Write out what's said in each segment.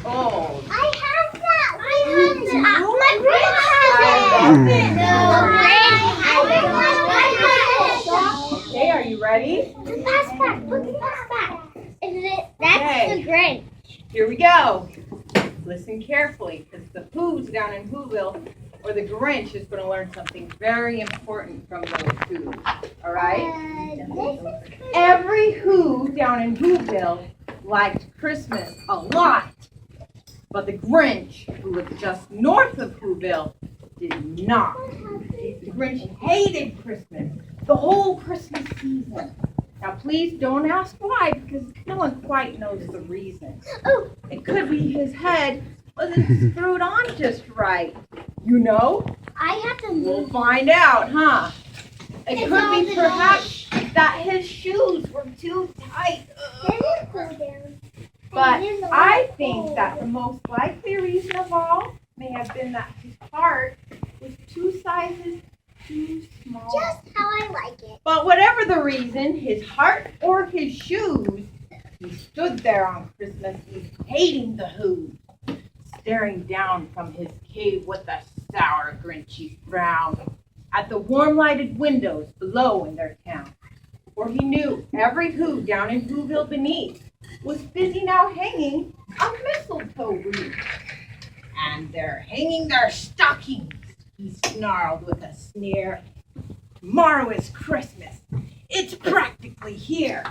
old. I have that. My Grinch has it. No, Okay, are you ready? the fastback. Look at the fastback. That's the Grinch. Here we go. Listen carefully, because the Who's down in Whoville, or the Grinch, is going to learn something very important from those Who's. All right? Every Who down in Whoville liked Christmas a lot. But the Grinch, who lived just north of Whoville, did not. The Grinch hated Christmas, the whole Christmas season. Now, please don't ask why, because no one quite knows the reason. Oh. It could be his head wasn't screwed on just right. You know? I have to We'll move. find out, huh? It It's could all be the perhaps that his shoes were too tight. But I think that the most likely reason of all may have been that his heart was 2 sizes too small. Just how I like it. But whatever the reason, his heart or his shoes, he stood there on Christmas Eve hating the Who, staring down from his cave with a sour, grinchy frown at the warm-lighted windows below in their town. For he knew every Who down in Whoville beneath was busy now hanging a mistletoe wreath. And they're hanging their stockings, he snarled with a sneer. Tomorrow is Christmas. It's practically here.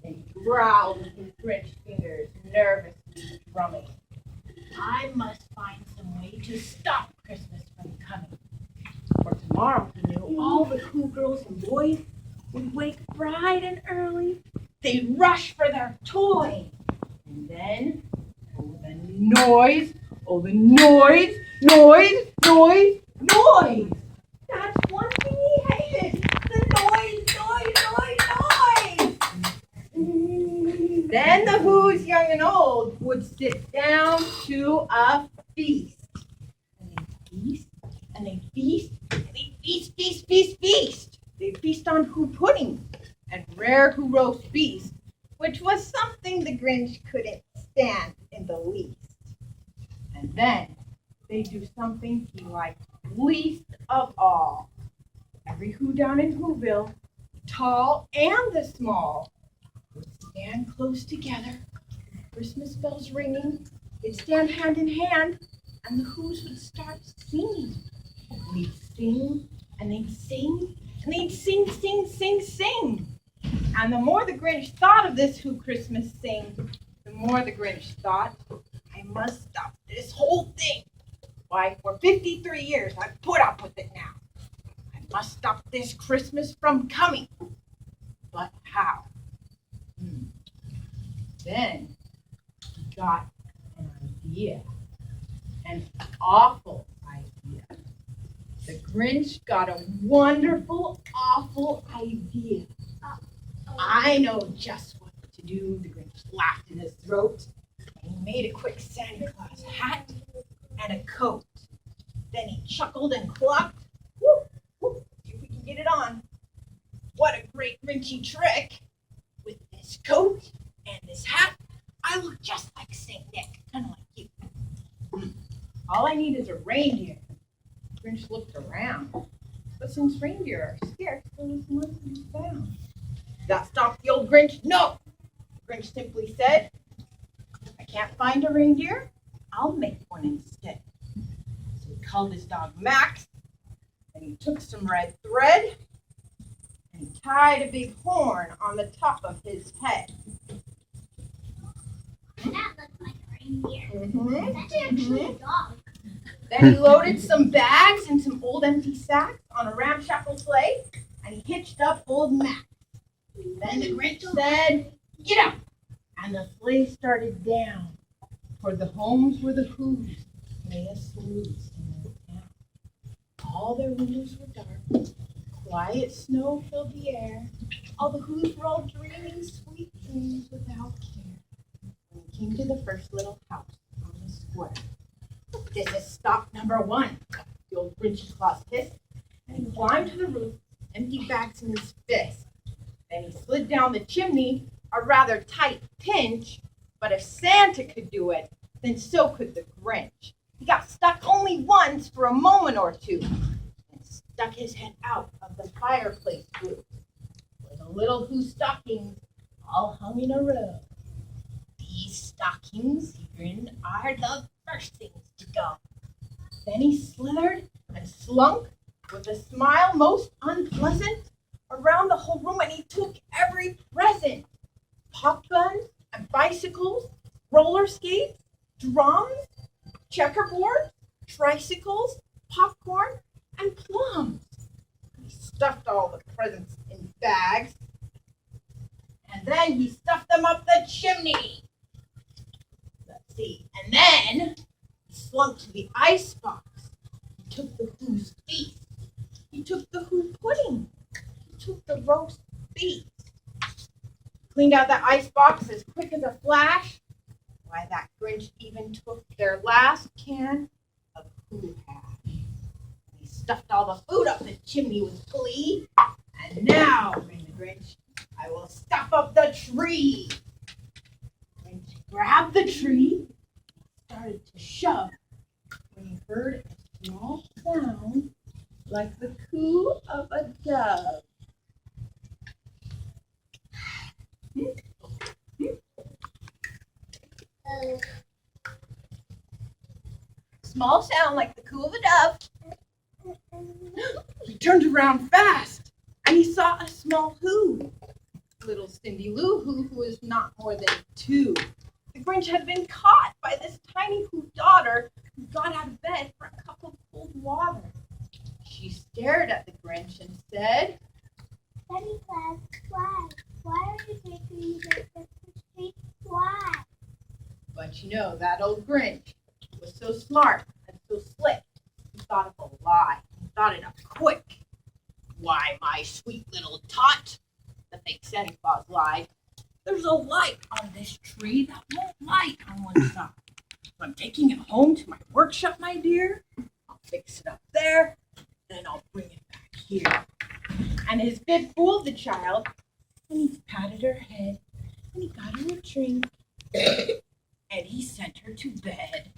And he growled with his Grinch fingers, nervously drumming. I must find some way to stop Christmas from coming. For tomorrow, he knew, all the Who girls and boys would wake bright and early. They'd rush for their toys. And then, oh, the noise, noise. That's one thing he hated. The noise. Then the Who's young and old would sit down to a feast. And they feast. They feast on Who pudding and rare Who roast beef, which was something the Grinch couldn't stand in the least. And then they do something he liked least of all. Every Who down in Whoville, tall and the small, would stand close together, Christmas bells ringing. They'd stand hand in hand, and the Who's would start singing. They'd sing, and they'd sing, and they'd sing. And the more the Grinch thought of this Who Christmas sing, the more the Grinch thought, I must stop this whole thing. Why, for 53 years, I've put up with it now. I must stop this Christmas from coming. But how? Then he got an idea. An awful idea. The Grinch got a wonderful, awful idea. I know just what to do. The Grinch laughed in his throat, and he made a quick Santa Claus hat and a coat. Then he chuckled and clucked. Woo, woo, see if we can get it on. What a great Grinchy trick. With this coat and this hat, I look just like St. Nick, kind of like you. All I need is a reindeer. The Grinch looked around, but since reindeer are scarce, there was none to be found. That stopped the old Grinch? No! The Grinch simply said, I can't find a reindeer. I'll make one instead. So he called his dog Max, and he took some red thread, and he tied a big horn on the top of his head. That looks like a reindeer. Mm-hmm. That's actually a dog. Then he loaded some bags and some old empty sacks on a ramshackle sleigh, and he hitched up old Max. Then the Grinch said, get up! And the sleigh started down toward the homes where the Who's made a sluice in their town. All their windows were dark. Quiet snow filled the air. All the Who's were all dreaming sweet dreams without care. When he came to the first little house on the square. This is stop number 1, the old Grinchy Claus hissed, and he climbed to the roof, empty bags in his fist. Then he slid down the chimney, a rather tight pinch, but if Santa could do it, then so could the Grinch. He got stuck only once for a moment or two and stuck his head out of the fireplace flue, where the little Who stockings all hung in a row. These stockings, he grinned, are the first things to go. Then he slithered and slunk with a smile most unpleasant around the whole room, and he took every present. Pop guns and bicycles, roller skates, drums, checkerboards, tricycles, popcorn, and plums. He stuffed all the presents in bags, and then he stuffed them up the chimney. Let's see. And then he slunk to the icebox. He took the Who's feast. He took the Who pudding. He took the roast beef. Cleaned out the icebox as quick as a flash. Why, that Grinch even took their last can of Who hash. He stuffed all the food up the chimney with glee. And now, grinned the Grinch, I will stuff up the tree. Grinch grabbed the tree and started to shove when he heard a small sound like the coo of a dove. Small sound like the coo of a dove. He turned around fast, and he saw a small Who. Little Cindy Lou Who was not more than 2. The Grinch had been caught by this tiny Who daughter who got out of bed for a cup of cold water. She stared at the Grinch and said, Daddy Claus, why? Why are you taking me to the street? Why? But you know, that old Grinch was so smart and so slick, he thought of a lie. He thought it up quick. Why, my sweet little tot, the fake Santa Claus lied. There's a light on this tree that won't light on one side. So I'm taking it home to my workshop, my dear. I'll fix it up there, then I'll bring it back here. And his fib fooled the child, and he patted her head, and he got her a drink, and he sent her to bed.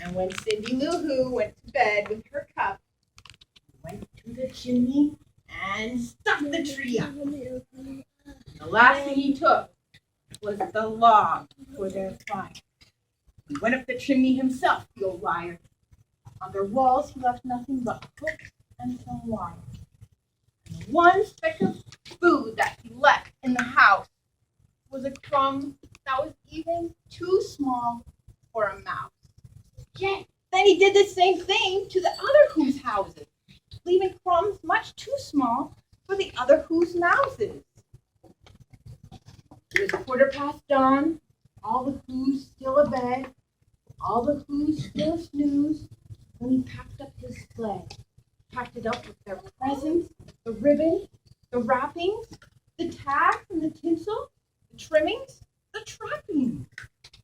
And when Cindy Lou Who went to bed with her cup, he went to the chimney and stuffed the tree up. The last thing he took was the log for their fire. He went up the chimney himself, the old liar. On their walls, he left nothing but hooks and some wire. And the one speck of food that he left in the house was a crumb that was even too small for a mouse. Yet, then he did the same thing to the other Who's houses, leaving crumbs much too small for the other Who's mouses. It was 15:15 dawn, all the Who's still abed, all the Who's still snooze, when he packed up his sleigh. Packed it up with their presents, the ribbon, the wrappings, the tags and the tinsel, the trimmings, the trappings.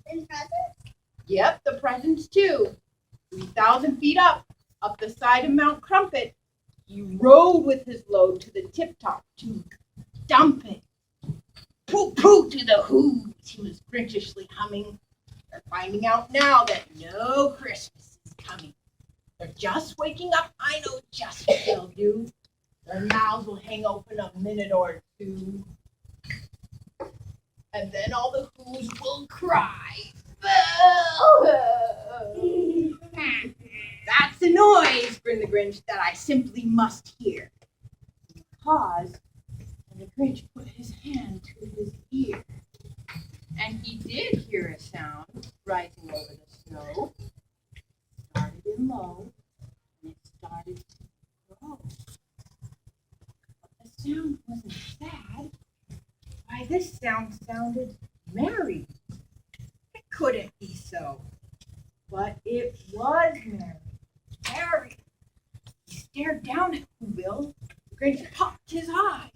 And presents? Yep, the presents too. 3,000 feet up the side of Mount Crumpet, he rode with his load to the tip-top to dump it. Pooh-pooh to the Who's, he was Grinchishly humming. They're finding out now that no Christmas is coming. They're just waking up, I know just what they'll do. Their mouths will hang open a minute or two. And then all the Who's will cry. That's a noise, grinned the Grinch, that I simply must hear. He paused, and the Grinch put his hand to his ear. And he did hear a sound rising over the snow. It started in low, and it started to grow. But the sound wasn't sad. Why, this sound sounded merry. It couldn't be so. But it was merry. Merry. He stared down at Whoville. The Grinch popped his eyes.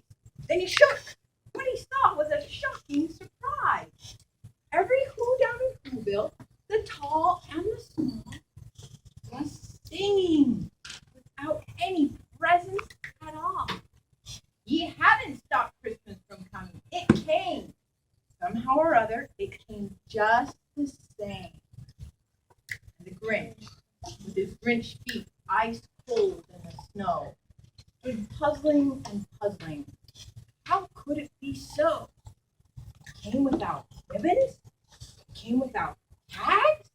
Then he shook. What he saw was a shocking surprise. Every Who down in Whoville, the tall and the small, was singing without any presents at all. He hadn't stopped Christmas from coming. It came. Somehow or other, it came just the same. Grinch, with his Grinch feet ice cold in the snow, stood puzzling and puzzling. How could it be so? It came without ribbons? It came without tags?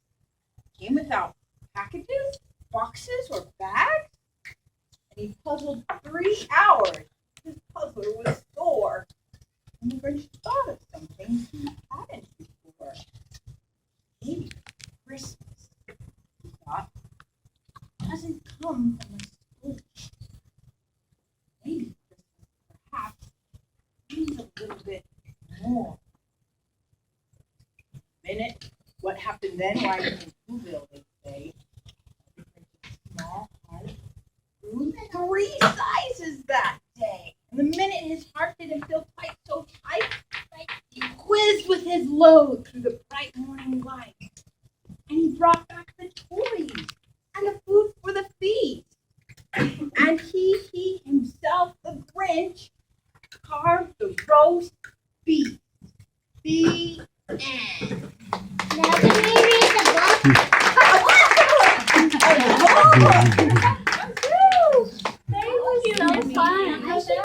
It came without packages, boxes, or bags? And he puzzled 3 hours. His puzzler was sore. And the Grinch thought of something he hadn't before. Maybe Christmas, he thought, doesn't come from a school. Maybe Christmas, perhaps, means a little bit more. Minute, what happened then? Why, in Whoville, they say, the Grinch's small heart grew 3 sizes that day. And the minute his heart didn't feel quite so tight, he whizzed with his load through the bright morning light. And he brought back the toys and the food for the feast. And he himself, the Grinch, carved the roast beef. The end. Now can we read the book?